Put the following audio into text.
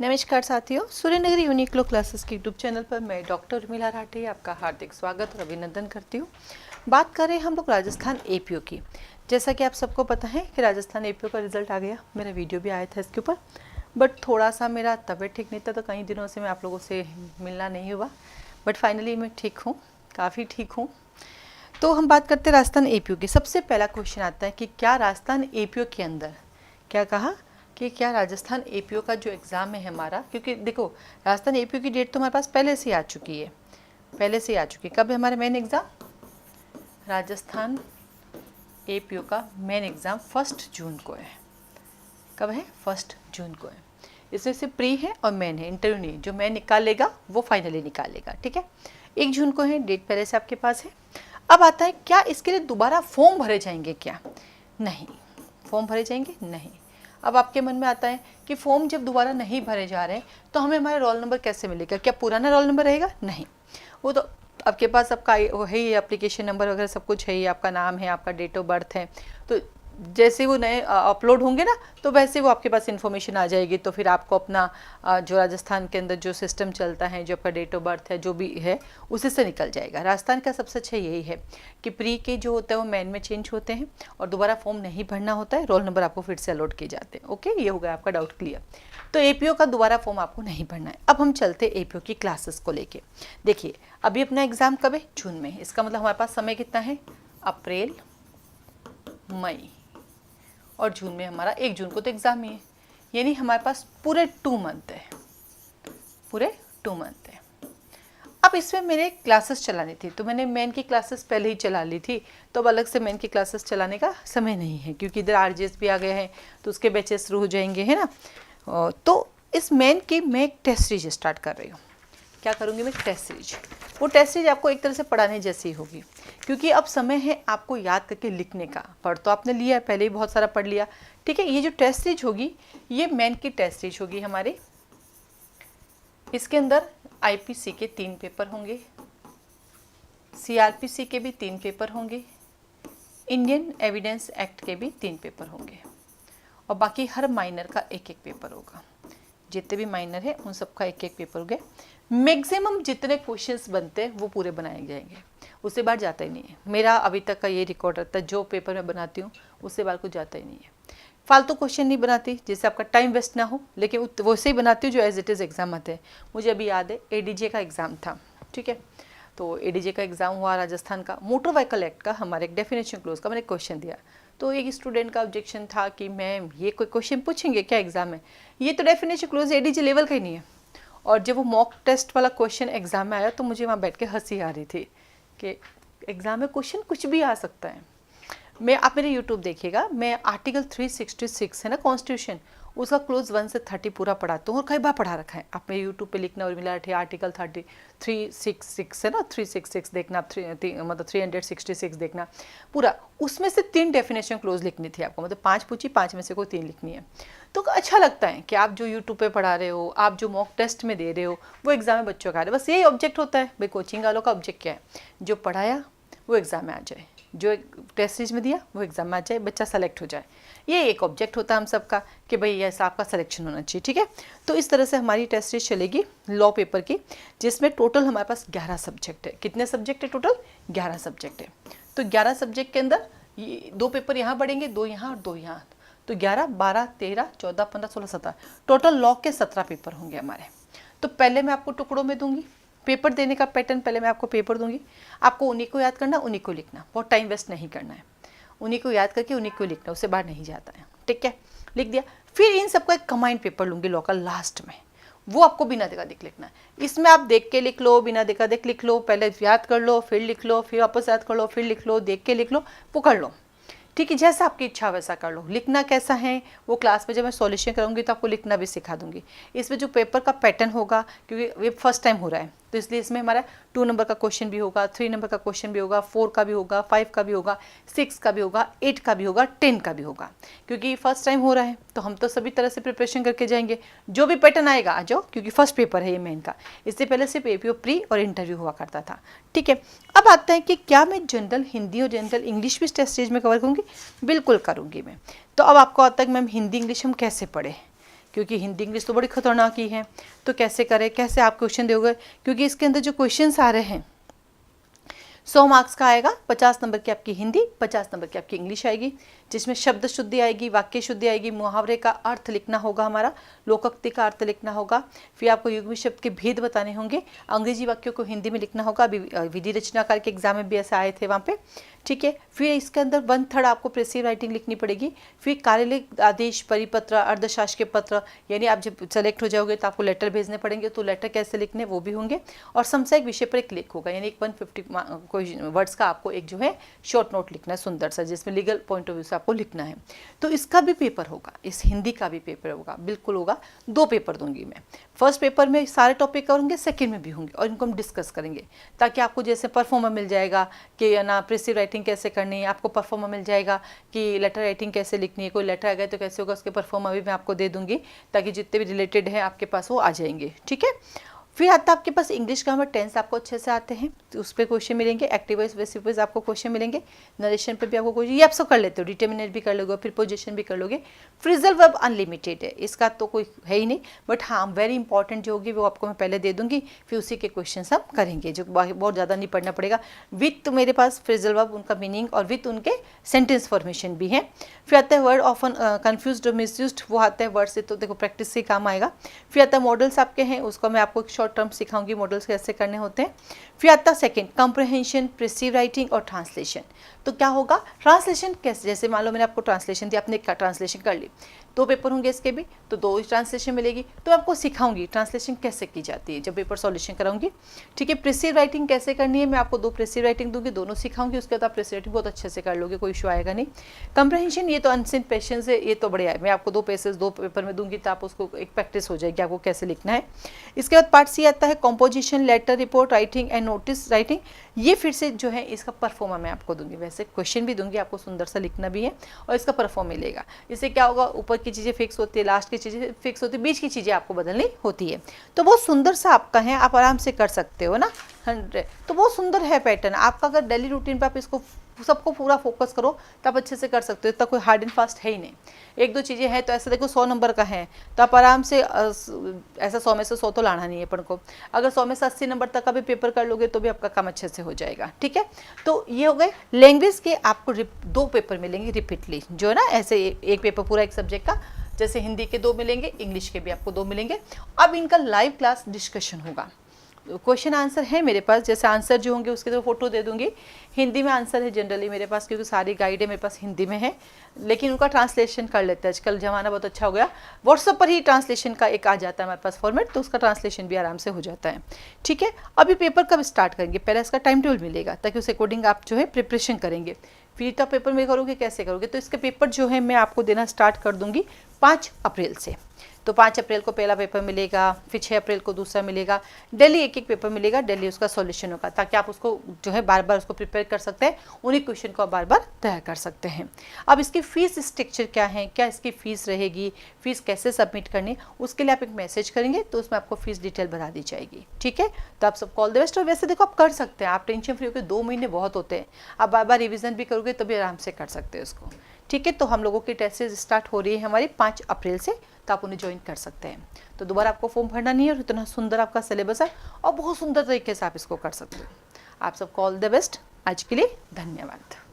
नमस्कार साथियों, सूर्यनगरी यूनिक लो क्लासेस के यूट्यूब चैनल पर मैं डॉक्टर उर्मिला राठी आपका हार्दिक स्वागत और अभिनंदन करती हूँ। बात करें हम लोग राजस्थान एपीओ की। जैसा कि आप सबको पता है कि राजस्थान एपीओ का रिजल्ट आ गया, मेरा वीडियो भी आया था इसके ऊपर, बट थोड़ा सा मेरा तबीयत ठीक नहीं था तो कई दिनों से मैं आप लोगों से मिलना नहीं हुआ, बट फाइनली मैं ठीक हूँ, काफ़ी ठीक हूँ। तो हम बात करते हैं राजस्थान एपीओ की। सबसे पहला क्वेश्चन आता है कि क्या राजस्थान एपीओ के अंदर, क्या कहा कि क्या राजस्थान एपीओ का जो एग्ज़ाम है हमारा, क्योंकि देखो राजस्थान एपीओ की डेट तो हमारे पास पहले से आ चुकी है, पहले से आ चुकी है। कब है हमारा मेन एग्ज़ाम? राजस्थान एपीओ का मेन एग्ज़ाम 1 जून को है। कब है? 1 जून को है। इसमें से प्री है और मेन है, इंटरव्यू नहीं। जो मेन निकालेगा वो फाइनली निकालेगा, ठीक है। 1 जून को है, डेट पहले से आपके पास है। अब आता है क्या इसके लिए दोबारा फॉर्म भरे जाएंगे? क्या नहीं, फॉर्म भरे जाएंगे नहीं। अब आपके मन में आता है कि फॉर्म जब दोबारा नहीं भरे जा रहे हैं तो हमें हमारा रोल नंबर कैसे मिलेगा? क्या पुराना रोल नंबर रहेगा? नहीं, वो तो आपके पास आपका वो है ही, एप्लीकेशन नंबर वगैरह सब कुछ है ही, आपका नाम है, आपका डेट ऑफ बर्थ है। तो जैसे वो नए अपलोड होंगे ना तो वैसे वो आपके पास इन्फॉर्मेशन आ जाएगी। तो फिर आपको अपना जो राजस्थान के अंदर जो सिस्टम चलता है, जो आपका डेट ऑफ बर्थ है, जो भी है उसी से निकल जाएगा। राजस्थान का सबसे अच्छा यही है कि प्री के जो होता है वो मेन में चेंज होते हैं और दोबारा फॉर्म नहीं भरना होता है, रोल नंबर आपको फिर से अलॉट किए जाते हैं। ओके, ये हो गया आपका डाउट क्लियर। तो एपीओ का दोबारा फॉर्म आपको नहीं भरना है। अब हम चलते एपीओ की क्लासेस को लेके। देखिए अभी अपना एग्जाम कब है? जून में। इसका मतलब हमारे पास समय कितना है? अप्रैल, मई और जून में हमारा 1 जून को तो एग्ज़ाम ही है, यानी हमारे पास पूरे 2 मंथ है, पूरे 2 मंथ है। अब इसमें मेरे क्लासेस चलानी थी तो मैंने मेन की क्लासेस पहले ही चला ली थी, तो अब अलग से मेन की क्लासेस चलाने का समय नहीं है क्योंकि इधर आरजेएस भी आ गए हैं तो उसके बैचेस शुरू हो जाएंगे, है ना। तो इस मेन की मैं एक टेस्ट सीरीज स्टार्ट कर रही हूँ। क्या करूँगी मैं? Test series. वो टेस्ट सीरीज आपको एक तरह से पढ़ाने जैसी होगी क्योंकि अब समय है आपको याद करके लिखने का। पढ़ तो आपने लिया है, पहले ही बहुत सारा पढ़ लिया, ठीक है। ये जो टेस्ट सीरीज होगी ये मेन की टेस्ट सीरीज होगी हमारी। इसके अंदर आईपीसी के 3 पेपर होंगे, सीआरपीसी के भी 3 पेपर होंगे, इंडियन एविडेंस एक्ट के भी 3 पेपर होंगे और बाकी हर माइनर का एक एक पेपर होगा। जितने भी माइनर है उन सबका एक एक पेपर हो गया। मैक्सिमम जितने क्वेश्चंस बनते हैं वो पूरे बनाए जाएंगे, उससे बाहर जाता ही नहीं है। मेरा अभी तक का ये रिकॉर्ड रहता है, जो पेपर मैं बनाती हूँ उससे बाहर कुछ जाता ही नहीं है। फालतू क्वेश्चन नहीं बनाती जिससे आपका टाइम वेस्ट ना हो, लेकिन वैसे ही बनाती हूँ जो एज इट इज़ एग्जाम आते हैं। मुझे अभी याद है एडीजे का एग्ज़ाम था, ठीक है। तो एडीजे का एग्ज़ाम हुआ राजस्थान का, मोटर व्हीकल एक्ट का हमारे एक डेफिनेशन क्लोज का मैंने क्वेश्चन दिया। तो एक स्टूडेंट का ऑब्जेक्शन था कि मैम ये कोई क्वेश्चन पूछेंगे क्या एग्जाम में, ये तो डेफिनेशन क्लोज एडीजे लेवल का ही नहीं है। और जब वो मॉक टेस्ट वाला क्वेश्चन एग्जाम में आया तो मुझे वहाँ बैठ के हंसी आ रही थी कि एग्जाम में क्वेश्चन कुछ भी आ सकता है। आप मेरे यूट्यूब देखिएगा, मैं आर्टिकल 366 है ना कॉन्स्टिट्यूशन, उसका क्लोज 1 से 30 पूरा पढ़ाता हूँ और कई बार पढ़ा रखा है। आप मेरे यूट्यूब पे लिखना उर्मिला राठी आर्टिकल 366 है ना, 366 देखना, मतलब 366 देखना पूरा। उसमें से 3 डेफिनेशन क्लोज लिखनी थी आपको, मतलब 5 पूछी, 5 में से कोई 3 लिखनी है। तो अच्छा लगता है कि आप जो यूट्यूब पे पढ़ा रहे हो, आप जो मॉक टेस्ट में दे रहे हो, वो एग्जाम में बच्चों का आ रहा है। बस यही ऑब्जेक्ट होता है भाई, कोचिंग वालों का ऑब्जेक्ट क्या है? जो पढ़ाया वो एग्जाम में आ जाए, जो टेस्ट सीरीज में दिया वो एग्जाम में आ जाए, बच्चा सेलेक्ट हो जाए। ये एक ऑब्जेक्ट होता है हम सबका कि भाई ऐसा आपका सिलेक्शन होना चाहिए, ठीक है। तो इस तरह से हमारी टेस्ट सीरीज चलेगी लॉ पेपर की, जिसमें टोटल हमारे पास 11 सब्जेक्ट है। कितने सब्जेक्ट है टोटल? 11 सब्जेक्ट है। तो 11 सब्जेक्ट के अंदर 2 पेपर यहाँ बढ़ेंगे, 2 यहाँ और 2 यहाँ, तो 11, 12, 13, 14, 15, 16, 17, टोटल लॉ के 17 पेपर होंगे हमारे। तो पहले मैं आपको टुकड़ों में दूंगी पेपर देने का पैटर्न। पहले मैं आपको पेपर दूंगी, आपको उन्हीं को याद करना, उन्हीं को लिखना, बहुत टाइम वेस्ट नहीं करना है। उन्हीं को याद करके उन्हीं को लिखना, उससे बाहर नहीं जाता है, ठीक है। लिख दिया, फिर इन सबका एक कंबाइंड पेपर लूँगी लॉ का लास्ट में, वो आपको बिना देखा देख लिखना है। इसमें आप देख के लिख लो, बिना देखा देख लिख लो, पहले याद कर लो, फिर लिख लो, फिर वापस याद कर लो, फिर लिख लो, देख के लिख लो, पकड़ लो, ठीक है। जैसा आपकी इच्छा वैसा कर लो। लिखना कैसा है वो क्लास में जब मैं सॉल्यूशन करूँगी तो आपको लिखना भी सिखा दूंगी। इसमें जो पेपर का पैटर्न होगा, क्योंकि ये फर्स्ट टाइम हो रहा है तो इसलिए इसमें हमारा 2 नंबर का क्वेश्चन भी होगा, 3 नंबर का क्वेश्चन भी होगा, 4 का भी होगा, 5 का भी होगा, 6 का भी होगा, 8 का भी होगा, 10 का भी होगा। क्योंकि फर्स्ट टाइम हो रहा है तो हम तो सभी तरह से प्रिपरेशन करके जाएंगे। जो भी पैटर्न आएगा आ जाओ, क्योंकि फर्स्ट पेपर है ये मेन का। इससे पहले सिर्फ एपीओ प्री और इंटरव्यू हुआ करता था, ठीक है। अब आता है कि क्या मैं जनरल हिंदी और जनरल इंग्लिश भी टेस्ट सीरीज में कवर करूँगी? बिल्कुल करूँगी मैं। तो अब आपको आता है कि मैम हिंदी इंग्लिश हम कैसे पढ़े, क्योंकि हिंदी इंग्लिश तो बड़ी खतरनाक ही है। तो कैसे करें, कैसे आप क्वेश्चन दोगे, क्योंकि इसके अंदर जो क्वेश्चन आ रहे हैं 100 मार्क्स का आएगा। 50 नंबर की आपकी हिंदी, 50 नंबर की आपकी इंग्लिश आएगी, जिसमें शब्द शुद्धि आएगी, वाक्य शुद्धि आएगी, मुहावरे का अर्थ लिखना होगा, हमारा लोकोक्ति का अर्थ लिखना होगा, फिर आपको युग्मी शब्द के भेद बताने होंगे, अंग्रेजी वाक्यों को हिंदी में लिखना होगा। अभी विधि रचनाकार के एग्जाम में भी ऐसे आए थे वहाँ पे, ठीक है। फिर इसके अंदर 1/3 आपको प्रेसिव राइटिंग लिखनी पड़ेगी। फिर कार्यालय आदेश, परिपत्र, अर्धशासकीय पत्र, यानी आप जब सेलेक्ट हो जाओगे तो आपको लेटर भेजने पड़ेंगे, तो लेटर कैसे लिखने वो भी होंगे। और समसामयिक विषय पर एक लेख होगा, यानी एक 150 वर्ड्स का आपको एक जो है शॉर्ट नोट लिखना है सुंदर सा, जिसमें लीगल पॉइंट ऑफ व्यू से आपको लिखना है। तो इसका भी पेपर होगा, इस हिंदी का भी पेपर होगा, बिल्कुल होगा। 2 पेपर दूंगी मैं। फर्स्ट पेपर में सारे टॉपिक होंगे, सेकंड में भी होंगे, और इनको हम डिस्कस करेंगे, ताकि आपको जैसे परफॉर्मर मिल जाएगा कि ना प्रेसिव राइटिंग कैसे करनी है, आपको परफॉर्मर मिल जाएगा कि लेटर राइटिंग कैसे लिखनी है, कोई लेटर आ गया तो कैसे होगा, उसके परफॉर्मर भी मैं आपको दे दूंगी, ताकि जितने भी रिलेटेड हैं आपके पास वो आ जाएंगे, ठीक है। फिर आता है आपके पास इंग्लिश ग्रामर, टेंस आपको अच्छे से आते हैं तो उस पर क्वेश्चन मिलेंगे, एक्टिव वॉइस पैसिव वॉइस आपको क्वेश्चन मिलेंगे, नरेशन पे भी आपको क्वेश्चन, ये आप सब कर लेते हो, डिटर्मिनेंट भी कर लोगे, फिर पोजीशन भी कर लोगे। फ्रेजल वर्ब अनलिमिटेड है, इसका तो कोई है ही नहीं, बट हाँ वेरी इंपॉर्टेंट जो होगी वो आपको मैं पहले दे दूंगी, फिर उसी के क्वेश्चन हम करेंगे, जो बहुत ज़्यादा नहीं पढ़ना पड़ेगा। विथ मेरे पास फ्रेजल वर्ब, उनका मीनिंग और विथ उनके सेंटेंस फॉर्मेशन भी है। फिर आता है वर्ड ऑफन कन्फ्यूज्ड और मिसयूज्ड, वो आता है वर्ड से, तो देखो प्रैक्टिस से काम आएगा। फिर आता है मॉडल्स आपके हैं, उसको मैं आपको शॉर्ट टर्म सिखाऊंगी, मॉडल्स कैसे करने होते हैं। फिर आता है सेकंड कॉम्प्रिहेंशन, प्रेसिव राइटिंग और ट्रांसलेशन। तो क्या होगा ट्रांसलेशन कैसे, जैसे मान लो मैंने आपको ट्रांसलेशन दी, आपने ट्रांसलेशन कर ली, 2 पेपर होंगे इसके भी, तो 2 ट्रांसलेशन मिलेगी, तो मैं आपको सिखाऊंगी ट्रांसलेशन कैसे की जाती है जब पेपर सॉल्यूशन कराऊंगी, ठीक है। प्रेसिव राइटिंग कैसे करनी है, मैं आपको 2 प्रेसिव राइटिंग दूंगी, दोनों सिखाऊंगी, उसके बाद आप प्रेसिव राइटिंग बहुत अच्छे से कर लोगे, कोई इशू आएगा नहीं। कॉम्प्रिहेंशन ये तो अनसिन पेशेंस है, ये तो बढ़िया है, मैं आपको 2 पेसेज 2 पेपर में दूंगी, तो आप उसको एक प्रैक्टिस हो जाएगी आपको कैसे लिखना है। इसके बाद पार्ट सी आता है composition, letter, report writing and notice writing. ये फिर से जो है इसका परफॉर्मा मैं आपको दूंगी, वैसे क्वेश्चन भी दूंगी, आपको सुंदर सा लिखना भी है, और इसका परफॉर्म मिलेगा। इससे क्या होगा, ऊपर की चीज़ें फिक्स होती है, लास्ट की चीज़ें फिक्स होती है, बीच की चीज़ें आपको बदलनी होती है। तो बहुत सुंदर सा आपका है, आप आराम से कर सकते हो ना 100। तो बहुत सुंदर है पैटर्न आपका, अगर डेली रूटीन पर आप इसको सबको पूरा फोकस करो तो आप अच्छे से कर सकते हो, इतना कोई हार्ड एंड फास्ट है ही नहीं। 1-2 चीज़ें हैं तो ऐसे देखो 100 नंबर का है तो आप आराम से ऐसा 100 में से 100 तो लाना नहीं है अपन को, अगर 100 में से 80 नंबर तक का भी पेपर कर लोगे तो भी आपका काम अच्छे से हो जाएगा, ठीक है। तो ये हो गए लैंग्वेज के, आपको 2 पेपर मिलेंगे रिपीटली, जो है ना ऐसे एक पेपर पूरा एक सब्जेक्ट का, जैसे हिंदी के 2 मिलेंगे, इंग्लिश के भी आपको 2 मिलेंगे। अब इनका लाइव क्लास डिस्कशन होगा, क्वेश्चन आंसर है मेरे पास, जैसे आंसर जो होंगे उसके तो फोटो दे दूंगी। हिंदी में आंसर है जनरली मेरे पास, क्योंकि सारी गाइड है मेरे पास हिंदी में है, लेकिन उनका ट्रांसलेशन कर लेते हैं, आजकल ज़माना बहुत अच्छा हो गया, व्हाट्सएप पर ही ट्रांसलेशन का एक आ जाता है हमारे पास फॉर्मेट, तो उसका ट्रांसलेशन भी आराम से हो जाता है, ठीक है। अभी पेपर कब स्टार्ट करेंगे, पहले इसका टाइम टेबल मिलेगा, ताकि उस अकॉर्डिंग आप जो है प्रिपरेशन करेंगे। फिर तो पेपर में करोगे, कैसे करोगे, तो इसके पेपर जो है मैं आपको देना स्टार्ट कर दूंगी 5 अप्रैल से। तो 5 अप्रैल को पहला पेपर मिलेगा, फिर 6 अप्रैल को दूसरा मिलेगा, डेली एक पेपर मिलेगा, डेली उसका सॉल्यूशन होगा, ताकि आप उसको जो है बार बार उसको प्रिपेयर कर सकते हैं, उन्हीं क्वेश्चन को आप बार बार तैयार कर सकते हैं। अब इसकी फीस स्ट्रक्चर क्या है, क्या इसकी फ़ीस रहेगी, फीस कैसे सबमिट करनी, उसके लिए आप एक मैसेज करेंगे तो उसमें आपको फीस डिटेल बता दी जाएगी, ठीक है। तो आप सबको ऑल द बेस्ट। और वैसे देखो आप कर सकते हैं, आप टेंशन फ्री होकर 2 महीने बहुत होते हैं, आप बार बार रिविजन भी करोगे तो भी आराम से कर सकते हैं उसको, ठीक है। तो हम लोगों की टेस्टेज स्टार्ट हो रही है हमारी 5 अप्रैल से, तो आप उन्हें ज्वाइन कर सकते हैं। तो दोबारा आपको फॉर्म भरना नहीं है, और इतना सुंदर आपका सिलेबस है और बहुत सुंदर तरीके से आप इसको कर सकते हो। आप सबको ऑल द बेस्ट, आज के लिए धन्यवाद।